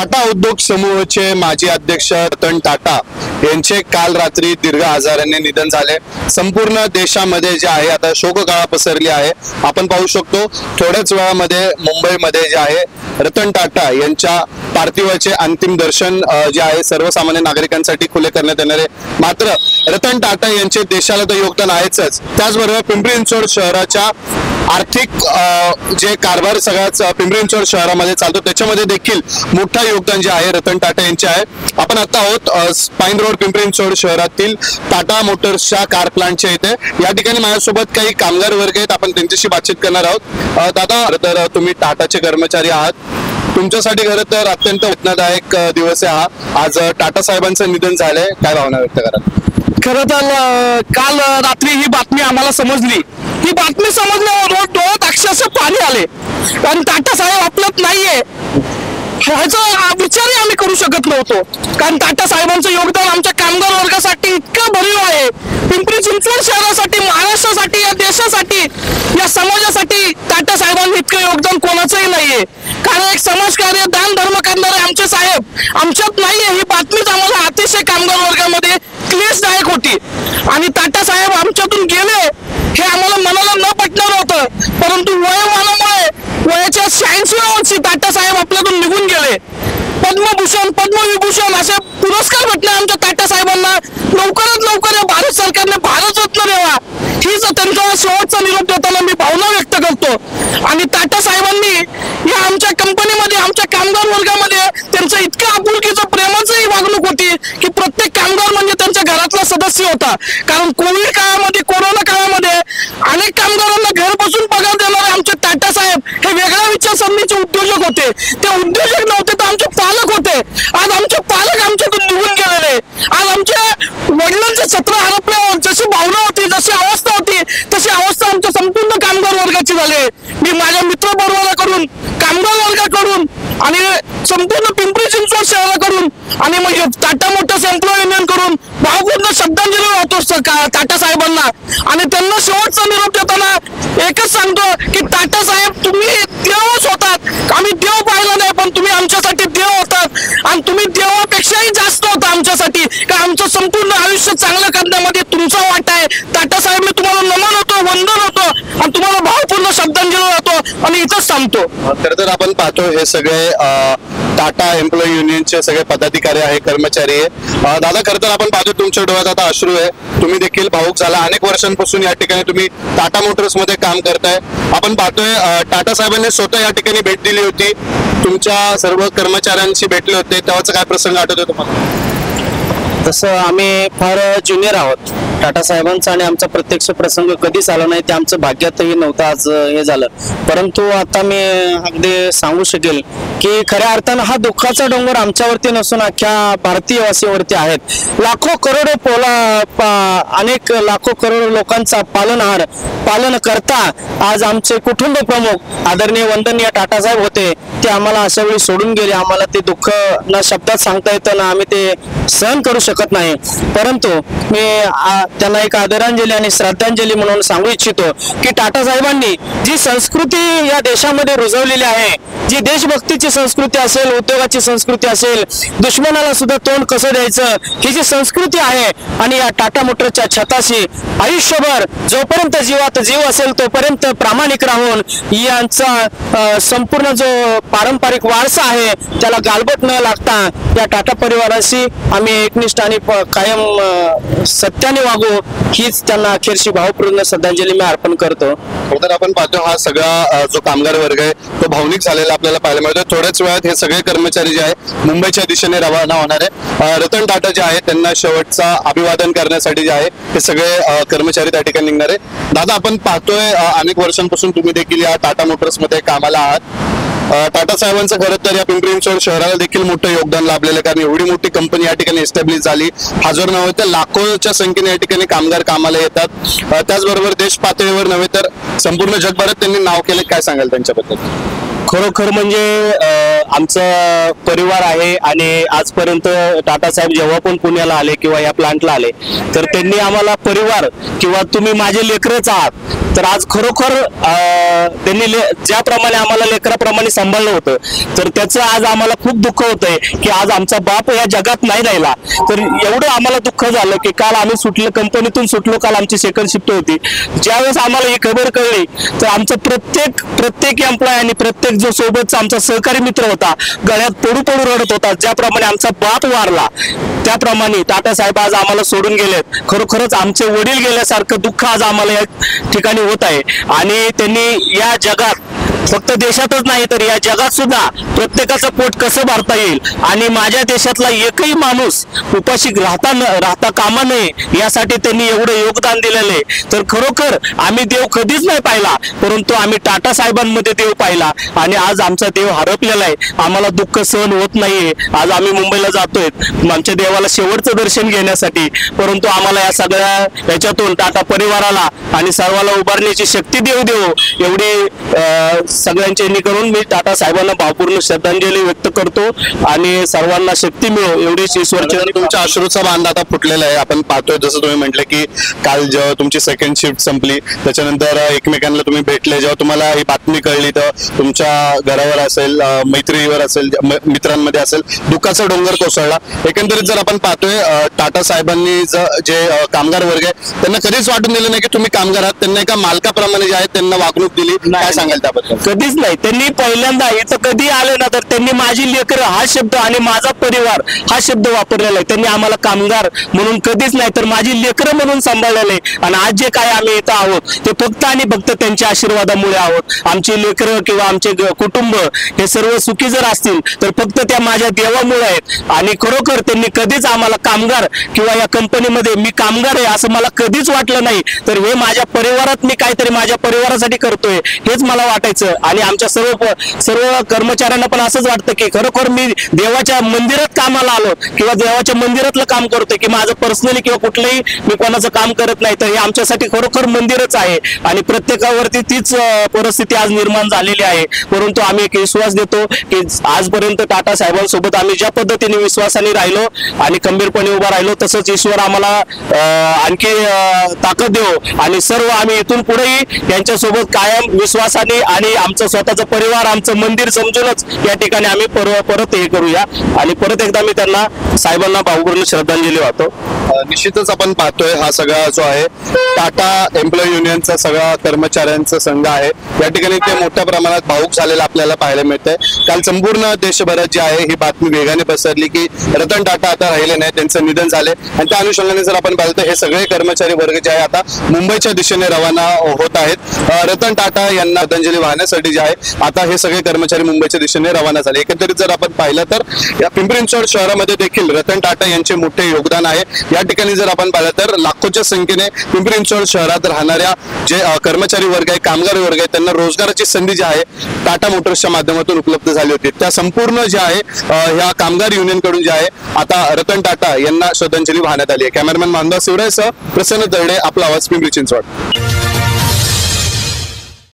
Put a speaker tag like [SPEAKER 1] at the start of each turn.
[SPEAKER 1] टाटा उद्योग समूहाचे माजी अध्यक्ष रतन टाटा यांचे काल रात्री दीर्घ आजाराने निधन झाले। संपूर्ण देशामध्ये जे आहे आता शोककळा पसरली आहे। आपण पाहू शकतो थोड्याच वेळामध्ये मुंबईमध्ये जे आहे रतन टाटा यांच्या पार्थिवाचे अंतिम दर्शन जे आहे सर्वसामान्य नागरिकांसाठी खुले करण्यात येणार आहे। मात्र रतन टाटा यांचे देशाला तर योगदान आहेच, त्याचबरोबर पिंपरी चिंचवड शहराच्या आर्थिक जे कारभार सगळ्याच पिंपरी चिंचवड शहरामध्ये चालतो त्याच्यामध्ये देखील मोठा योगदान जे आहे रतन टाटा यांचे आहे। आपण आता आहोत स्पाइन रोड पिंपरी चिंचवड शहरातील टाटा मोटर्सच्या कार प्लांटच्या इथे। या ठिकाणी माझ्यासोबत काही कामगार वर्ग आहेत, आपण त्यांच्याशी बातचीत करणार आहोत। दादा, तर तुम्ही टाटाचे कर्मचारी आहात, तुमच्यासाठी खरं तर अत्यंत वेदनादायक दिवस आहे हा। आज टाटा साहेबांचं निधन झालंय, काय भावना व्यक्त करा?
[SPEAKER 2] खरं तर काल रात्री ही बातमी आम्हाला समजली। ही बातमी समजल्यावर डोळ्यात अक्षरशः पाणी आले, कारण टाटा साहेब आपल्यात नाहीये ह्याचा विचारही आम्ही करू शकत नव्हतो। कारण टाटा साहेबांचं योगदान आमच्या कामगार वर्गासाठी इतकं भरीव आहे, पिंपरी चिंचवड शहरासाठी, महाराष्ट्रासाठी, या देशासाठी, या समाजासाठी टाटा साहेबांनी इतकं योगदान कोणाचंही नाहीये। कारण एक समाजकार्य, दान धर्म करणारे आमचे साहेब आमच्यात नाहीये, ही बातमीच आम्हाला अतिशय कामगार वर्गामध्ये क्लेशदायक होती। आणि टाटा साहेब आमच्यातून गेले हे आम्हाला मनाला न पटणार होतं, परंतु वयोमानामुळे वयाच्या 86व्या वर्षी टाटा साहेब आपल्यातून निघून गेले। पद्मभूषण, पद्मविभूषण असे पुरस्कार भेटले आमच्या टाटा साहेबांना। लवकरात लवकर या भारत सरकारने भारतरत्न द्यावा, हीच त्यांचा शेवटचा निरोप देताना मी भावना व्यक्त करतो। आणि टाटा साहेबांनी या आमच्या कंपनीमध्ये, आमच्या कामगार वर्गामध्ये त्यांचं इतकं आपुलकीचं, प्रेमाचंही वागणूक होती की प्रत्येक कामगार म्हणजे त्यांच्या घरातला सदस्य होता। कारण कोविड काळामध्ये, कोरोना काळामध्ये अनेक कामगारांना घर बसून पगार देणारे आमचे टाटा साहेब हे वेगळ्या विचारसरणीचे उद्योजक होते। ते उद्योजक नव्हते तर आमचे पालक होते। आज आमचे पालक आमच्यातून निघून गेलेले, आज आमच्या वडिलांचे छत्र हरपल्यावर जशी भावना होती, जशी अवस्था होती, तशी अवस्था आमच्या संपूर्ण कामगार वर्गाची झाली। मी माझ्या मित्रबरोबराकडून, कामगार वर्गाकडून आणि संपूर्ण पिंपरी चिंचवड शहराकडून आणि मग टाटा मोटर्स एम्प्लॉई युनियन कडून भावपूर्ण श्रद्धांजली वाहतो टाटा साहेबांना। आणि त्यांना शेवटचा निरोप देताना एकच सांगतो की टाटा साहेब तुम्ही देवच होतात। आम्ही देव पाहिला नाही, पण तुम्ही आमच्यासाठी देव होतात आणि तुम्ही देवापेक्षाही जास्त होता आमच्यासाठी। का आमचं संपूर्ण आयुष्य चांगलं करण्यामध्ये तुमचा वाटा आहे। टाटा साहेब, मी तुम्हाला नमन होतो, वंदन होतो आणि तुम्हाला भावपूर्ण श्रद्धांजली वाहतो आणि इथंच थांबतो।
[SPEAKER 1] तर आपण पाहतो हे सगळे टाटा एम्प्लॉई युनियनचे सगळे पदाधिकारी आहे, कर्मचारी आहे। दादा, खरं तर आपण पाहतो तुमच्या डोळ्यात आता अश्रू आहे, तुम्ही देखील भावूक झाला। अनेक वर्षांपासून या ठिकाणी तुम्ही टाटा मोटर्स मध्ये काम करताय। आपण पाहतोय टाटा साहेबांनी स्वतः या ठिकाणी भेट दिली होती, तुमच्या सर्व कर्मचाऱ्यांशी भेटले होते, तेव्हाचा काय प्रसंग आठवतोय तुम्हाला?
[SPEAKER 3] तसं आम्ही फार ज्युनियर आहोत, टाटा साहेबांचा आणि आमचा प्रत्यक्ष प्रसंग कधीच आला नाही, ते आमचं भाग्यातही नव्हतं आज हे झालं। परंतु आता मी अगदी सांगू शकेल की खऱ्या अर्थानं हा दुःखाचा डोंगर आमच्यावरती नसून अख्ख्या भारतीय वासीवरती आहेत। लाखो करोडो अनेक लाखो करोडो लोकांचा पालन करता आज आमचे कुटुंब प्रमुख आदरणीय वंदनीय टाटा साहेब होते, ते आम्हाला अशा वेळी सोडून गेले। आम्हाला ते दुःख ना शब्दात सांगता येतं, ना आम्ही ते सहन करू शकत नाही। परंतु मी त्यांना एक आदरांजली आणि श्रद्धांजली म्हणून सांगू इच्छितो की टाटा साहेबांनी जी संस्कृती या देशामध्ये रुजवलेली आहे, जी देशभक्तीची संस्कृती असेल, उद्योगाची संस्कृती असेल, दुश्मनाला सुद्धा तोंड कसं द्यायचं ही जी संस्कृती आहे, आणि या टाटा मोटरच्या छताशी आयुष्यभर जोपर्यंत जीवात जीव असेल तोपर्यंत प्रामाणिक राहून यांचा संपूर्ण जो पारंपरिक वारसा आहे त्याला गालबोट न लागता या टाटा परिवाराशी आम्ही एकनिष्ठ आणि कायम सत्याने वागू, हीच त्यांना अखेरची भावपूर्ण श्रद्धांजली मी अर्पण करतो।
[SPEAKER 1] तर आपण पाहतो हा सगळा जो कामगार वर्ग आहे तो भावनिक झालेला आपल्याला पाहायला मिळतो। थोड्याच वेळात हे सगळे कर्मचारी जे आहे मुंबईच्या दिशेने रवाना होणार आहे। रतन टाटा जे आहे त्यांना शेवटचा अभिवादन करण्यासाठी जे आहे हे सगळे कर्मचारी त्या ठिकाणी निघणार आहे। दादा, आपण पाहतोय अनेक वर्षांपासून तुम्ही देखील या टाटा मोटर्स मध्ये कामाला आहात। टाटा साहेबांचं खरं तर या पिंपरी चिंचवड शहराला देखील मोठं योगदान लाभलेलं, कारण एवढी मोठी कंपनी या ठिकाणी एस्टॅब्लिश झाली, हजार नव्हे तर लाखोच्या संख्येने या ठिकाणी कामगार कामाला येतात। त्याचबरोबर देश पातळीवर नव्हे तर संपूर्ण जगभरात त्यांनी नाव केले, काय सांगाल त्यांच्याबद्दल?
[SPEAKER 3] खरोखर म्हणजे आमचा परिवार आहे आणि आजपर्यंत टाटा साहेब जेव्हा पण पुण्याला आले किंवा या प्लांटला आले तर त्यांनी आम्हाला परिवार किंवा तुम्ही माझे लेकरच आहात
[SPEAKER 2] तर आज खरोखर त्यांनी ज्याप्रमाणे आम्हाला लेकराप्रमाणे सांभाळलं होतं, तर त्याचं आज आम्हाला खूप दुःख होतंय की आज आमचा बाप या जगात नाही राहिला. तर एवढं आम्हाला दुःख झालं की काल आम्ही सुटलो, कंपनीतून सुटलो, काल आमची सेकंड शिफ्ट होती. ज्यावेळेस आम्हाला ही खबर कळली तर आमचं प्रत्येक एम्प्लॉय आणि प्रत्येक जो सोबतचा आमचा सहकारी मित्र होता गळ्यात पडू रडत होता. ज्याप्रमाणे आमचा बाप वारला त्याप्रमाणे टाटा साहेब आज आम्हाला सोडून गेलेत. खरोखरच आमचे वडील गेल्यासारखं दुःख आज आम्हाला या ठिकाणी होत आहे. आणि त्यांनी या जगात फक्त देशातच नाही तर या जगात सुद्धा प्रत्येकाचं पोट कसं भरता येईल आणि माझ्या देशातला एकही माणूस उपाशी राहता कामा नये यासाठी त्यांनी एवढं योगदान दिलेलं आहे. तर खरोखर आम्ही देव कधीच नाही पाहिला, परंतु आम्ही टाटा साहेबांमध्ये देव पाहिला आणि आज आमचा देव हरपलेला आहे. आम्हाला दुःख सहन होत नाहीये. आज आम्ही मुंबईला जातोय आमच्या देवाला शेवटचं दर्शन घेण्यासाठी, परंतु आम्हाला या सगळ्या याच्यातून टाटा परिवाराला आणि सर्वाला उभारण्याची शक्ती देव एवढी सगळ्यांच्या करून मी टाटा साहेबांना भावपूर्ण श्रद्धांजली व्यक्त करतो आणि सर्वांना शक्ती मिळो एवढीच ईश्वरचरणी.
[SPEAKER 1] तुमच्या अश्रूचा बांध आता फुटलेला आहे. आपण पाहतोय जसं तुम्ही म्हटलं की काल जेव्हा तुमची सेकंड शिफ्ट संपली त्याच्यानंतर एकमेकांना तुम्ही भेटले, जेव्हा तुम्हाला ही बातमी कळली तर तुमच्या घरावर असेल, मैत्रिणीवर असेल, मित्रांमध्ये असेल दुःखाचा डोंगर कोसळला. एकंदरीत जर आपण पाहतोय टाटा साहेबांनी जे कामगार वर्ग आहे त्यांना कधीच वाटून दिलं नाही की तुम्ही कामगार आहात. त्यांना एका मालकाप्रमाणे जे आहे त्यांना वागणूक दिली. काय सांगाल त्याबद्दल?
[SPEAKER 2] कधीच नाही. त्यांनी पहिल्यांदा इथं कधी आले ना तर त्यांनी माझी लेकरं हा शब्द आणि माझा परिवार हा शब्द वापरलेला आहे. त्यांनी आम्हाला कामगार म्हणून कधीच नाही तर माझी लेकरं म्हणून सांभाळलेले आहे. आणि आज जे काय आम्ही इथं आहोत ते फक्त आणि फक्त त्यांच्या आशीर्वादामुळे आहोत. आमची लेकरं किंवा आमचे कुटुंब हे सर्व सुखी जर असतील तर फक्त त्या माझ्या देवामुळे आहेत. आणि खरोखर त्यांनी कधीच आम्हाला कामगार किंवा या कंपनीमध्ये मी कामगार आहे असं मला कधीच वाटलं नाही. तर हे माझ्या परिवारात मी काहीतरी माझ्या परिवारासाठी करतोय हेच मला वाटायचं. आणि आमच्या सर्व कर्मचाऱ्यांना पण असंच वाटतं की खरोखर मी देवाच्या मंदिरात कामाला आलो किंवा देवाच्या मंदिरातलं काम करतोय की माझं पर्सनली किंवा कुठलंही मी कोणाचं काम करत नाही. तर हे आमच्यासाठी खरोखर मंदिरच आहे आणि प्रत्येकावरती तीच परिस्थिती आज निर्माण झालेली आहे. परंतु आम्ही एक विश्वास देतो की आजपर्यंत टाटा साहेबांसोबत आम्ही ज्या पद्धतीने विश्वासाने राहिलो आणि खंबीरपणे उभा राहिलो तसंच ईश्वर आम्हाला आणखी ताकद देव आणि सर्व आम्ही इथून पुढेही यांच्यासोबत कायम विश्वासाने आणि आमचं स्वतःचं परिवार आमचं मंदिर समजूनच या ठिकाणी आम्ही परत हे करूया. आणि परत एकदा मी त्यांना साहेबांना भावपूर्ण श्रद्धांजली वाहतो.
[SPEAKER 1] निश्चितच आपण पाहतोय हा सगळा जो आहे टाटा एम्प्लॉई युनियनचा सगळा कर्मचाऱ्यांचा संघ आहे. या ठिकाणी ते मोठ्या प्रमाणात भावूक झालेला आपल्याला पाहायला मिळतंय. काल संपूर्ण देशभरात जी आहे ही बातमी वेगाने पसरली की रतन टाटा आता राहिले नाही, त्यांचं निधन झाले. आणि त्या अनुषंगाने जर आपण पाहिलं तर हे सगळे कर्मचारी वर्ग जे आहे आता मुंबईच्या दिशेने रवाना होत आहेत. रतन टाटा यांना श्रद्धांजली वाहण्यासाठी जे आहे आता हे सगळे कर्मचारी मुंबईच्या दिशेने रवाना झाले. एकंदरीत जर आपण पाहिलं तर या पिंपरी चिंचवड शहरामध्ये देखील रतन टाटा यांचे मोठे योगदान आहे. या ठिकाणी जर आपण पाहिलं तर लाखोच्या संख्येने पिंपरी चिंचवड शहरात राहणाऱ्या जे कर्मचारी वर्ग आहे, कामगार वर्ग आहे, त्यांना रोजगाराची संधी जी आहे टाटा मोटर्सच्या माध्यमातून उपलब्ध झाली होती. त्या संपूर्ण जे आहे ह्या कामगार युनियन कडून जे आहे आता रतन टाटा यांना श्रद्धांजली वाहण्यात आली आहे. कॅमेरामॅन मानदा शिवरायसह प्रसन्न दर्डे, आपला आवाज, पिंपरी चिंचवड.